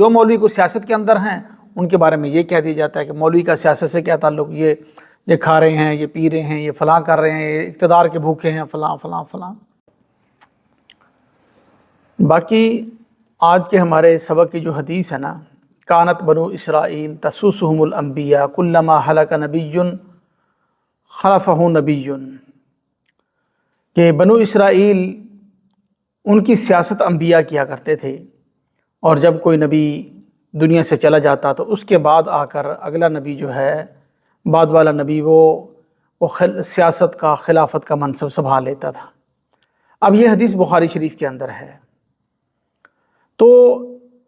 جو مولوی کو سیاست کے اندر ہیں ان کے بارے میں یہ کہہ دیا جاتا ہے کہ مولوی کا سیاست سے کیا تعلق، یہ کھا رہے ہیں، یہ پی رہے ہیں، یہ فلاں کر رہے ہیں، یہ اقتدار کے بھوکے ہیں، فلاں فلاں فلاں۔ باقی آج کے ہمارے سبق کی جو حدیث ہے نا، کانت بنو اسرائیل تسوسہم الانبیاء کلما ہلک نبی خلفہ نبی، کہ بنو اسرائیل ان کی سیاست انبیاء کیا کرتے تھے، اور جب کوئی نبی دنیا سے چلا جاتا تو اس کے بعد آ کر اگلا نبی جو ہے، بعد والا نبی وہ سیاست کا، خلافت کا منصب سنبھال لیتا تھا۔ اب یہ حدیث بخاری شریف کے اندر ہے۔ تو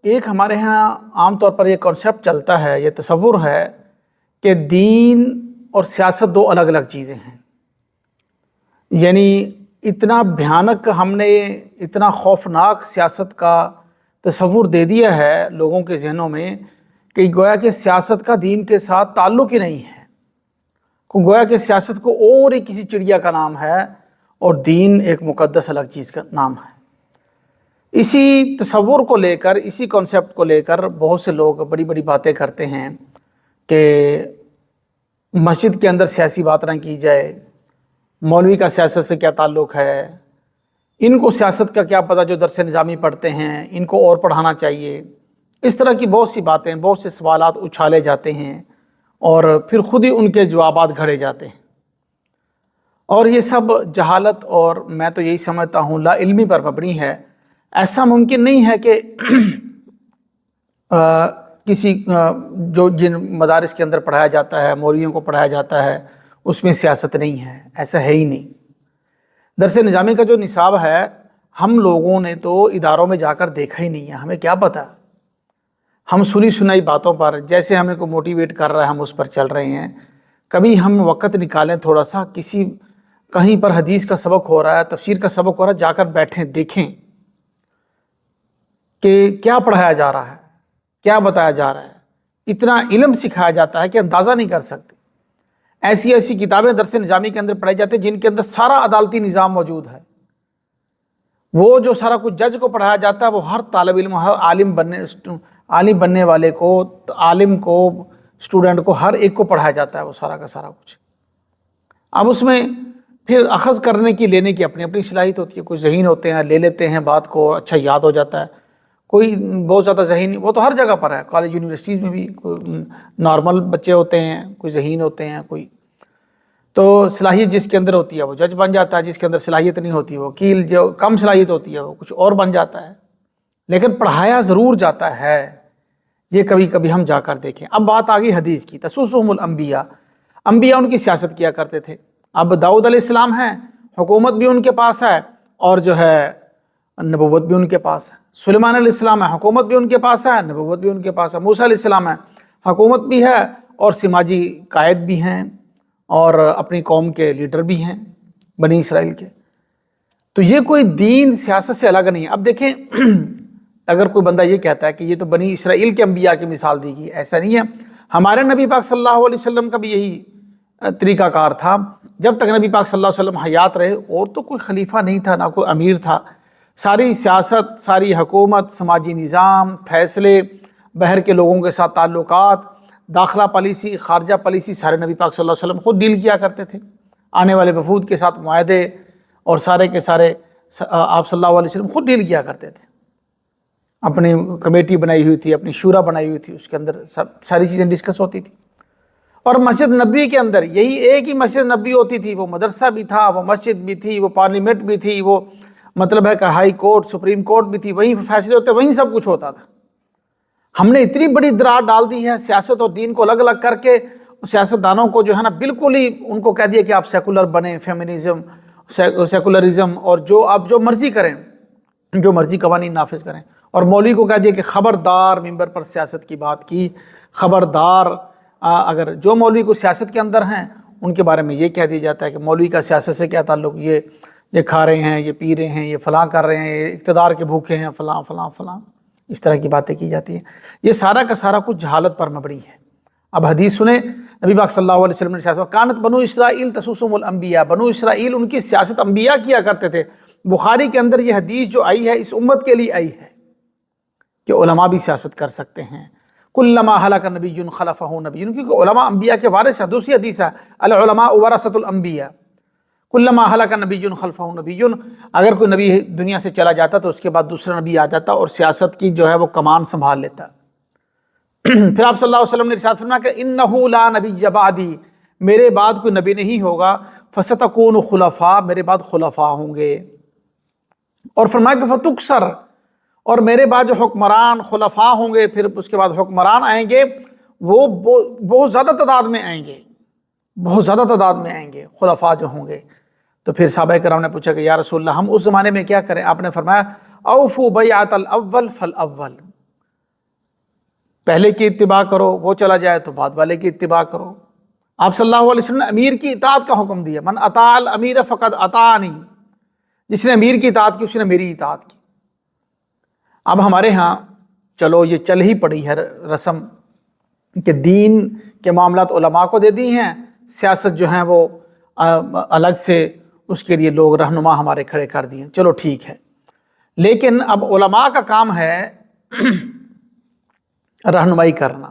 ایک ہمارے ہاں عام طور پر یہ کنسیپٹ چلتا ہے، یہ تصور ہے کہ دین اور سیاست دو الگ الگ چیزیں ہیں۔ یعنی اتنا بھیانک ہم نے، اتنا خوفناک سیاست کا تصور دے دیا ہے لوگوں کے ذہنوں میں کہ گویا کہ سیاست کا دین کے ساتھ تعلق ہی نہیں ہے، گویا کہ سیاست کو اور ہی کسی چڑیا کا نام ہے اور دین ایک مقدس الگ چیز کا نام ہے۔ اسی تصور کو لے کر، اسی کنسیپٹ کو لے کر بہت سے لوگ بڑی بڑی باتیں کرتے ہیں کہ مسجد کے اندر سیاسی بات نہ کی جائے، مولوی کا سیاست سے کیا تعلق ہے، ان کو سیاست کا کیا پتہ جو درس نظامی پڑھتے ہیں، ان کو اور پڑھانا چاہیے۔ اس طرح کی بہت سی باتیں، بہت سے سوالات اچھالے جاتے ہیں اور پھر خود ہی ان کے جوابات گھڑے جاتے ہیں، اور یہ سب جہالت اور میں تو یہی سمجھتا ہوں لا علمی پر مبنی ہے۔ ایسا ممکن نہیں ہے کہ کسی جو جن مدارس کے اندر پڑھایا جاتا ہے، مولویوں کو پڑھایا جاتا ہے، اس میں سیاست نہیں ہے، ایسا ہے ہی نہیں۔ درس نظامی کا جو نصاب ہے، ہم لوگوں نے تو اداروں میں جا کر دیکھا ہی نہیں ہے، ہمیں کیا پتہ۔ ہم سنی سنائی باتوں پر جیسے ہمیں کو موٹیویٹ کر رہا ہے ہم اس پر چل رہے ہیں۔ کبھی ہم وقت نکالیں تھوڑا سا، کہیں پر حدیث کا سبق ہو رہا ہے، تفسیر کا سبق ہو رہا ہے، جا کر بیٹھیں، دیکھیں کہ کیا پڑھایا جا رہا ہے، کیا بتایا جا رہا ہے۔ اتنا علم سکھایا جاتا ہے کہ اندازہ نہیں کر سکتے۔ ایسی ایسی کتابیں درس نظامی کے اندر پڑھائی جاتی ہیں جن کے اندر سارا عدالتی نظام موجود ہے۔ وہ جو سارا کچھ جج کو پڑھایا جاتا ہے، وہ ہر طالب علم، ہر عالم بننے والے کو، عالم کو، اسٹوڈنٹ کو، ہر ایک کو پڑھایا جاتا ہے وہ سارا کا سارا کچھ۔ اب اس میں پھر اخذ کرنے کی، لینے کی اپنی اپنی صلاحیت ہوتی ہے۔ کوئی ذہین ہوتے ہیں، لے لیتے ہیں بات کو، اچھا یاد ہو جاتا ہے۔ کوئی بہت زیادہ ذہین، وہ تو ہر جگہ پر ہے، کالج یونیورسٹیز میں بھی کوئی نارمل بچے ہوتے ہیں، کوئی ذہین ہوتے ہیں، کوئی تو صلاحیت جس کے اندر ہوتی ہے وہ جج بن جاتا ہے، جس کے اندر صلاحیت نہیں ہوتی وہ وکیل، جو کم صلاحیت ہوتی ہے وہ کچھ اور بن جاتا ہے۔ لیکن پڑھایا ضرور جاتا ہے، یہ کبھی کبھی ہم جا کر دیکھیں۔ اب بات آ گئی حدیث کی، تسوسہم الانبیاء، انبیاء ان کی سیاست کیا کرتے تھے۔ اب داؤد علیہ السلام ہیں، حکومت بھی ان کے پاس ہے اور جو ہے نبوت بھی ان کے پاس ہے۔ سلیمان علیہ السلام ہے، حکومت بھی ان کے پاس ہے، نبوت بھی ان کے پاس ہے۔ موسیٰ علیہ السلام ہے، حکومت بھی ہے اور سماجی قائد بھی ہیں اور اپنی قوم کے لیڈر بھی ہیں بنی اسرائیل کے۔ تو یہ کوئی دین سیاست سے الگ نہیں ہے۔ اب دیکھیں، اگر کوئی بندہ یہ کہتا ہے کہ یہ تو بنی اسرائیل کے انبیاء کی مثال دی گئی، ایسا نہیں ہے۔ ہمارے نبی پاک صلی اللہ علیہ وسلم کا بھی یہی طریقہ کار تھا۔ جب تک نبی پاک صلی اللہ علیہ وسلم حیات رہے، اور تو کوئی خلیفہ نہیں تھا، نہ کوئی امیر تھا۔ ساری سیاست، ساری حکومت، سماجی نظام، فیصلے، بحر کے لوگوں کے ساتھ تعلقات، داخلہ پالیسی، خارجہ پالیسی، سارے نبی پاک صلی اللہ علیہ وسلم خود ڈیل کیا کرتے تھے۔ آنے والے وفود کے ساتھ معاہدے اور سارے کے سارے آپ صلی اللہ علیہ وسلم خود ڈیل کیا کرتے تھے۔ اپنی کمیٹی بنائی ہوئی تھی، اپنی شورا بنائی ہوئی تھی، اس کے اندر ساری چیزیں ڈسکس ہوتی تھی۔ اور مسجد نبی کے اندر یہی ایک ہی مسجد نبی ہوتی تھی، وہ مدرسہ بھی تھا، وہ مسجد بھی تھی، وہ پارلیمنٹ بھی تھی، وہ مطلب ہے کہ ہائی کورٹ، سپریم کورٹ بھی تھی، وہیں فیصلے ہوتے، وہیں سب کچھ ہوتا تھا۔ ہم نے اتنی بڑی دراڑ ڈال دی ہے سیاست اور دین کو الگ الگ کر کے، سیاستدانوں کو جو ہے نا بالکل ہی ان کو کہہ دیا کہ آپ سیکولر بنیں، فیمنزم، سیکولرزم، اور جو آپ جو مرضی کریں، جو مرضی قوانین نافذ کریں۔ اور مولوی کو کہہ دیا کہ خبردار ممبر پر سیاست کی بات کی، خبردار اگر جو مولوی کو سیاست کے اندر ہیں ان کے بارے میں یہ کہہ دیا جاتا ہے کہ مولوی کا سیاست سے کیا تعلق، یہ کھا رہے ہیں، یہ پی رہے ہیں، یہ فلاں کر رہے ہیں، یہ اقتدار کے بھوکے ہیں، فلاں فلاں فلاں، اس طرح کی باتیں کی جاتی ہیں۔ یہ سارا کا سارا کچھ جہالت پر مبنی ہے۔ اب حدیث سنیں، نبی پاک صلی اللہ علیہ وسلم نے ارشاد کانت بنو اسرائیل تسوسہم الانبیاء، بنو اسرائیل ان کی سیاست انبیاء کیا کرتے تھے۔ بخاری کے اندر یہ حدیث جو آئی ہے اس امت کے لیے آئی ہے، کہ علماء بھی سیاست کر سکتے ہیں۔ کلما ہلک نبی خلفہ نبی، کیونکہ علماء انبیاء کے وارث ہیں۔ دوسری حدیث ہے العلماء ورثۃ الانبیاء، کلما ہلک نبی خلفہ نبی، اگر کوئی نبی دنیا سے چلا جاتا تو اس کے بعد دوسرا نبی آ جاتا اور سیاست کی جو ہے وہ کمان سنبھال لیتا۔ پھر آپ صلی اللہ علیہ وسلم نے ارشاد فرمایا کہ انہ لا نبی بعدی، میرے بعد کوئی نبی نہیں ہوگا، فستکون خلفاء، میرے بعد خلفاء ہوں گے۔ اور فرمایا کہ فتکسر، اور میرے بعد جو حکمران خلفاء ہوں گے، پھر اس کے بعد حکمران آئیں گے، وہ بہت زیادہ تعداد میں آئیں گے، بہت زیادہ تعداد میں آئیں گے خلفاء جو ہوں گے۔ تو پھر صحابہ کرام نے پوچھا کہ یا رسول اللہ ہم اس زمانے میں کیا کریں؟ آپ نے فرمایا اوفوا بیعۃ الاول فالاول، پہلے کی اتباع کرو، وہ چلا جائے تو بعد والے کی اتباع کرو۔ آپ صلی اللہ علیہ وسلم نے امیر کی اطاعت کا حکم دیا، من اطاع الامیر فقد اطاعنی، جس نے امیر کی اطاعت کی اس نے میری اطاعت کی۔ اب ہمارے ہاں چلو یہ چل ہی پڑی ہے رسم کہ دین کے معاملات علماء کو دے دی ہیں، سیاست جو ہیں وہ الگ سے اس کے لیے لوگ رہنما ہمارے کھڑے کر دیے، چلو ٹھیک ہے۔ لیکن اب علماء کا کام ہے رہنمائی کرنا،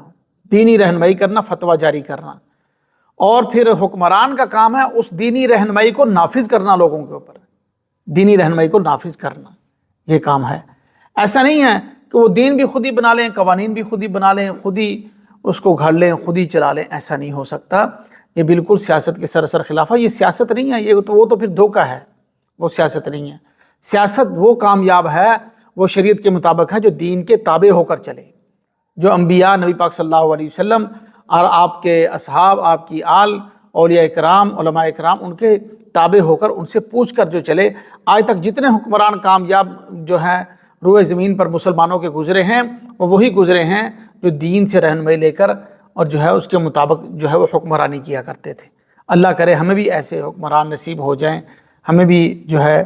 دینی رہنمائی کرنا، فتویٰ جاری کرنا، اور پھر حکمران کا کام ہے اس دینی رہنمائی کو نافذ کرنا لوگوں کے اوپر، دینی رہنمائی کو نافذ کرنا، یہ کام ہے۔ ایسا نہیں ہے کہ وہ دین بھی خود ہی بنا لیں، قوانین بھی خود ہی بنا لیں، خود ہی اس کو گھڑ لیں، خود ہی چلا لیں، ایسا نہیں ہو سکتا۔ یہ بالکل سیاست کے سراسر خلاف ہے، یہ سیاست نہیں ہے، وہ تو پھر دھوکہ ہے، وہ سیاست نہیں ہے۔ سیاست وہ کامیاب ہے، وہ شریعت کے مطابق ہے جو دین کے تابع ہو کر چلے، جو انبیاء، نبی پاک صلی اللہ علیہ وسلم اور آپ کے اصحاب، آپ کی آل، اولیاء اکرام، علماء اکرام، ان کے تابع ہو کر ان سے پوچھ کر جو چلے۔ آج تک جتنے حکمران کامیاب جو ہیں روئے زمین پر مسلمانوں کے گزرے ہیں، وہ وہی گزرے ہیں جو دین سے رہنمائی لے کر اور جو ہے اس کے مطابق جو ہے وہ حکمرانی کیا کرتے تھے۔ اللہ کرے ہمیں بھی ایسے حکمران نصیب ہو جائیں، ہمیں بھی جو ہے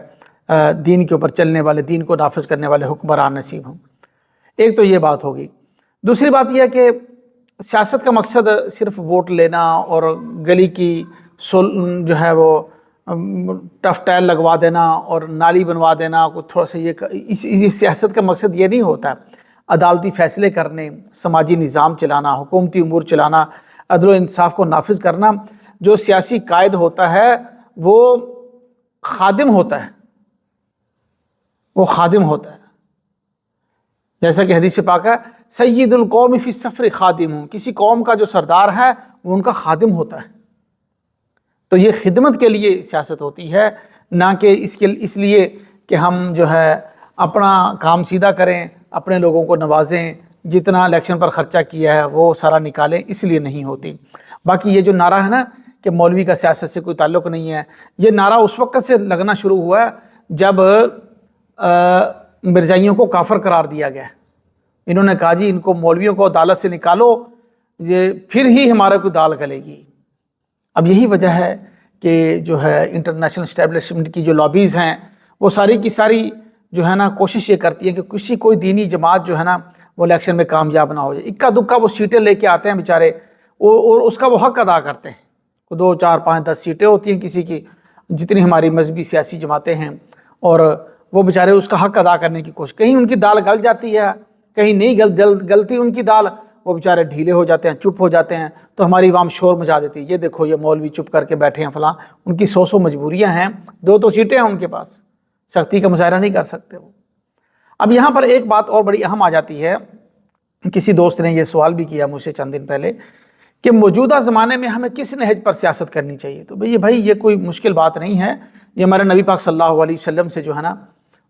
دین کے اوپر چلنے والے، دین کو نافذ کرنے والے حکمران نصیب ہوں۔ ایک تو یہ بات ہوگی۔ دوسری بات یہ ہے کہ سیاست کا مقصد صرف ووٹ لینا اور گلی کی جو ہے وہ ٹف ٹائل لگوا دینا اور نالی بنوا دینا، کوئی تھوڑا سا یہ سیاست کا مقصد یہ نہیں ہوتا ہے۔ عدالتی فیصلے کرنے، سماجی نظام چلانا، حکومتی امور چلانا، عدل و انصاف کو نافذ کرنا۔ جو سیاسی قائد ہوتا ہے وہ خادم ہوتا ہے، وہ خادم ہوتا ہے، جیسا کہ حدیث پاک ہے سید القوم فی السفر خادم، کسی قوم کا جو سردار ہے وہ ان کا خادم ہوتا ہے۔ تو یہ خدمت کے لیے سیاست ہوتی ہے، نہ کہ اس لیے کہ ہم جو ہے اپنا کام سیدھا کریں، اپنے لوگوں کو نوازیں، جتنا الیکشن پر خرچہ کیا ہے وہ سارا نکالیں، اس لیے نہیں ہوتی۔ باقی یہ جو نعرہ ہے نا کہ مولوی کا سیاست سے کوئی تعلق نہیں ہے، یہ نعرہ اس وقت سے لگنا شروع ہوا ہے جب مرزائیوں کو کافر قرار دیا گیا۔ انہوں نے کہا جی ان کو مولویوں کو عدالت سے نکالو، یہ پھر ہی ہمارا کوئی دال گلے گی۔ اب یہی وجہ ہے کہ جو ہے انٹرنیشنل اسٹیبلشمنٹ کی جو لابیز ہیں وہ ساری کی ساری جو ہے نا کوشش یہ کرتی ہے کہ کوئی دینی جماعت جو ہے نا وہ الیکشن میں کامیاب نہ ہو جائے۔ اکا دکا وہ سیٹیں لے کے آتے ہیں بیچارے، اور اس کا وہ حق ادا کرتے ہیں۔ 2 4 5 10 سیٹیں ہوتی ہیں کسی کی، جتنی ہماری مذہبی سیاسی جماعتیں ہیں، اور وہ بیچارے اس کا حق ادا کرنے کی کوشش، کہیں ان کی دال گل جاتی ہے، کہیں نہیں گلتی ان کی دال، وہ بیچارے ڈھیلے ہو جاتے ہیں، چپ ہو جاتے ہیں، تو ہماری عوام شور مچا دیتی ہے، یہ دیکھو یہ مولوی چپ کر کے بیٹھے ہیں فلاں۔ ان کی 100 مجبوریاں ہیں، 2 سیٹیں ہیں ان کے پاس، سختی کا مظاہرہ نہیں کر سکتے وہ۔ اب یہاں پر ایک بات اور بڑی اہم آ جاتی ہے، کسی دوست نے یہ سوال بھی کیا مجھ سے چند دن پہلے کہ موجودہ زمانے میں ہمیں کس نہج پر سیاست کرنی چاہیے؟ تو بھائی یہ کوئی مشکل بات نہیں ہے، یہ ہمارے نبی پاک صلی اللہ علیہ وسلم سے جو ہے نا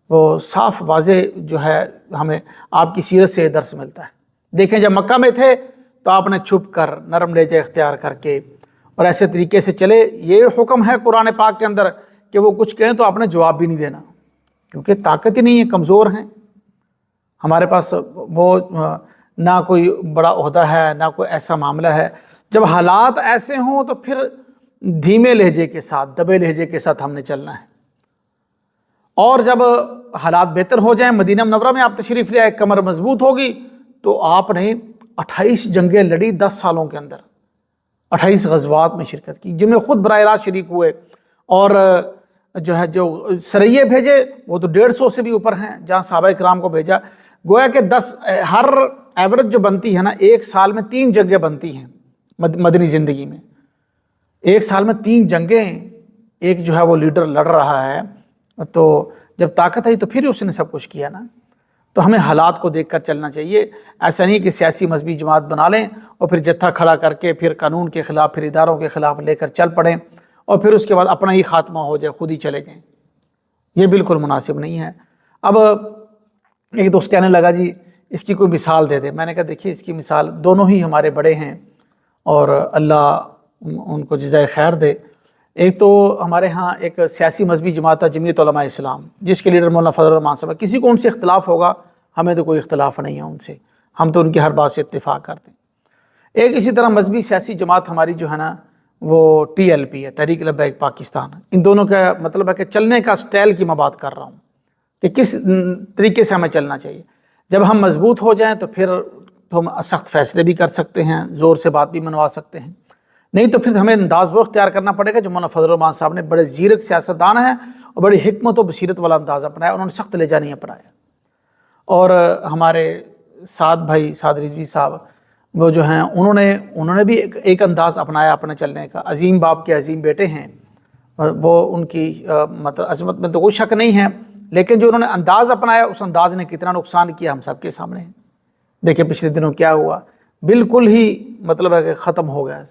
وہ صاف واضح جو ہے ہمیں آپ کی سیرت سے درس ملتا ہے۔ دیکھیں جب مکہ میں تھے تو آپ نے چھپ کر نرم لہجہ اختیار کر کے اور ایسے طریقے سے چلے۔ یہ حکم ہے قرآن پاک کے اندر کہ وہ کچھ کہیں تو آپ نے جواب بھی نہیں دینا، کیونکہ طاقت ہی نہیں ہے، کمزور ہیں ہمارے پاس، وہ نہ کوئی بڑا عہدہ ہے نہ کوئی ایسا معاملہ ہے۔ جب حالات ایسے ہوں تو پھر دھیمے لہجے کے ساتھ، دبے لہجے کے ساتھ ہم نے چلنا ہے، اور جب حالات بہتر ہو جائیں، مدینہ منورہ میں آپ تشریف لے آئے، کمر مضبوط ہوگی، تو آپ نے 28 جنگیں لڑی 10 سالوں کے اندر، 28 غزوات میں شرکت کی، جن میں خود براہ راست شریک ہوئے، اور جو سریے بھیجے وہ تو 150 سے بھی اوپر ہیں، جہاں صحابہ کرام کو بھیجا گویا کہ 10 ہر ایوریج جو بنتی ہے نا، ایک سال میں 3 جنگیں بنتی ہیں مدنی زندگی میں، ایک سال میں 3 جنگیں ایک جو ہے وہ لیڈر لڑ رہا ہے، تو جب طاقت ہے تو پھر اس نے سب کچھ کیا نا۔ تو ہمیں حالات کو دیکھ کر چلنا چاہیے، ایسا نہیں کہ سیاسی مذہبی جماعت بنا لیں اور پھر جتھا کھڑا کر کے پھر قانون کے خلاف، پھر اداروں کے خلاف لے کر چل پڑیں اور پھر اس کے بعد اپنا ہی خاتمہ ہو جائے، خود ہی چلے جائیں، یہ بالکل مناسب نہیں ہے۔ اب ایک دوست کہنے لگا جی اس کی کوئی مثال دے دے، میں نے کہا دیکھیے اس کی مثال، دونوں ہی ہمارے بڑے ہیں اور اللہ ان کو جزائے خیر دے۔ ایک تو ہمارے ہاں ایک سیاسی مذہبی جماعت ہے جمعیت علماء اسلام، جس کے لیڈر مولانا فضل الرحمان صاحب، کسی کو ان سے اختلاف ہوگا، ہمیں تو کوئی اختلاف نہیں ہے ان سے، ہم تو ان کی ہر بات سے اتفاق کرتے ہیں۔ ایک اسی طرح مذہبی سیاسی جماعت ہماری جو ہے نا وہ TLP ہے، تحریک لبیک پاکستان۔ ان دونوں کا مطلب ہے کہ چلنے کا سٹائل کی میں بات کر رہا ہوں کہ کس طریقے سے ہمیں چلنا چاہیے۔ جب ہم مضبوط ہو جائیں تو پھر تو ہم سخت فیصلے بھی کر سکتے ہیں، زور سے بات بھی منوا سکتے ہیں، نہیں تو پھر ہمیں انداز وہ اختیار کرنا پڑے گا جو مولانا فضل الرحمان صاحب نے بڑے زیرک سیاستدان ہیں اور بڑی حکمت و بصیرت والا انداز اپنایا، انہوں نے سخت لہجہ نہیں اپنایا۔ اور ہمارے سعد بھائی، سعد رضوی صاحب، وہ جو ہیں انہوں نے بھی ایک انداز اپنایا اپنے چلنے کا، عظیم باپ کے عظیم بیٹے ہیں، وہ ان کی مطلب عظمت میں تو کوئی شک نہیں ہے، لیکن جو انہوں نے انداز اپنایا اس انداز نے کتنا نقصان کیا ہم سب کے سامنے ہے۔ دیکھیں پچھلے دنوں کیا ہوا، بالکل ہی مطلب ہے کہ ختم ہو گیا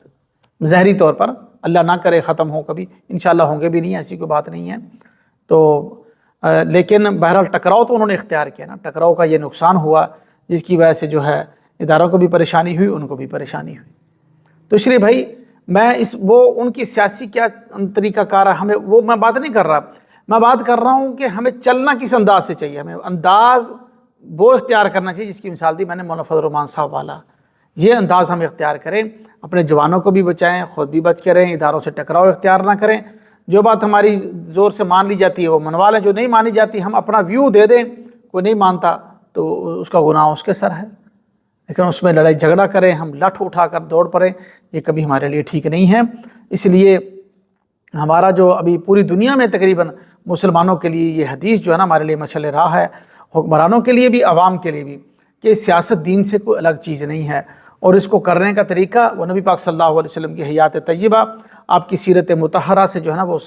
ظاہری طور پر، اللہ نہ کرے ختم ہو کبھی، انشاءاللہ ہوں گے بھی نہیں، ایسی کوئی بات نہیں ہے۔ تو لیکن بہرحال ٹکراؤ تو انہوں نے اختیار کیا نا، ٹکراؤ کا یہ نقصان ہوا جس کی وجہ سے جو ہے اداروں کو بھی پریشانی ہوئی، ان کو بھی پریشانی ہوئی۔ تو اس لیے بھائی میں وہ ان کی سیاسی کیا طریقہ کار ہے، ہمیں وہ میں بات نہیں کر رہا، میں بات کر رہا ہوں کہ ہمیں چلنا کس انداز سے چاہیے، ہمیں انداز وہ اختیار کرنا چاہیے جس کی مثال دی میں نے مولانا فضل الرحمان صاحب والا، یہ انداز ہم اختیار کریں، اپنے جوانوں کو بھی بچائیں، خود بھی بچ کے رہیں، اداروں سے ٹکراؤ اختیار نہ کریں، جو بات ہماری زور سے مان لی جاتی ہے وہ منوا لیں، جو نہیں مانی جاتی ہم اپنا ویو دے دیں، کوئی نہیں مانتا تو اس کا گناہ اس کے سر ہے، لیکن اس میں لڑائی جھگڑا کریں، ہم لٹھ اٹھا کر دوڑ پڑیں، یہ کبھی ہمارے لیے ٹھیک نہیں ہے۔ اس لیے ہمارا جو ابھی پوری دنیا میں تقریباً مسلمانوں کے لیے یہ حدیث جو ہے نا ہمارے لیے مشعل راہ ہے، حکمرانوں کے لیے بھی، عوام کے لیے بھی، کہ سیاست دین سے کوئی الگ چیز نہیں ہے، اور اس کو کرنے کا طریقہ وہ نبی پاک صلی اللہ علیہ وسلم کی حیات طیبہ، آپ کی سیرت مطہرہ سے جو ہے نا وہ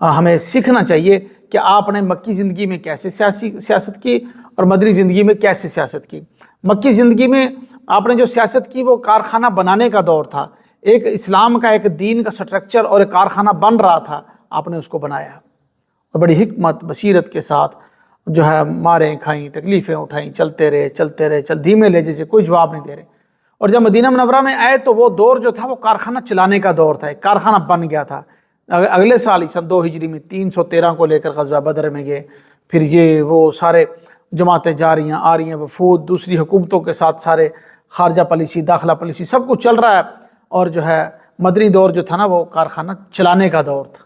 ہمیں سیکھنا چاہیے کہ آپ نے مکی زندگی میں کیسے سیاست کی اور مدنی زندگی میں کیسے سیاست کی۔ مکی زندگی میں آپ نے جو سیاست کی وہ کارخانہ بنانے کا دور تھا، ایک اسلام کا، ایک دین کا سٹرکچر اور ایک کارخانہ بن رہا تھا، آپ نے اس کو بنایا اور بڑی حکمت بصیرت کے ساتھ جو ہے ماریں کھائیں، تکلیفیں اٹھائیں، چلتے رہے دھیمے لہجے سے، کوئی جواب نہیں دے رہے۔ اور جب مدینہ منورہ میں آئے تو وہ دور جو تھا وہ کارخانہ چلانے کا دور تھا، ایک کارخانہ بن گیا تھا۔ اگلے سال سن 2 ہجری میں 313 کو لے کر غزوہ بدر میں گئے، پھر یہ وہ سارے جماعتیں جا رہی ہیں آ رہی ہیں، وفود دوسری حکومتوں کے ساتھ، سارے خارجہ پالیسی، داخلہ پالیسی، سب کچھ چل رہا ہے، اور جو ہے مدنی دور جو تھا نا وہ کارخانہ چلانے کا دور تھا۔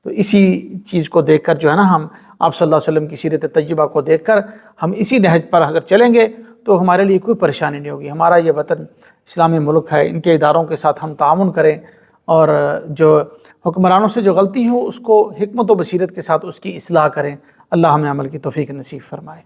تو اسی چیز کو دیکھ کر جو ہے نا ہم آپ صلی اللہ علیہ وسلم کی سیرت طیبہ کو دیکھ کر ہم اسی نہج پر اگر چلیں گے تو ہمارے لیے کوئی پریشانی نہیں ہوگی۔ ہمارا یہ وطن اسلامی ملک ہے، ان کے اداروں کے ساتھ ہم تعاون کریں، اور جو حکمرانوں سے جو غلطی ہو اس کو حکمت و بصیرت کے ساتھ اس کی اصلاح کریں۔ اللہ ہمیں عمل کی توفیق نصیب فرمائے۔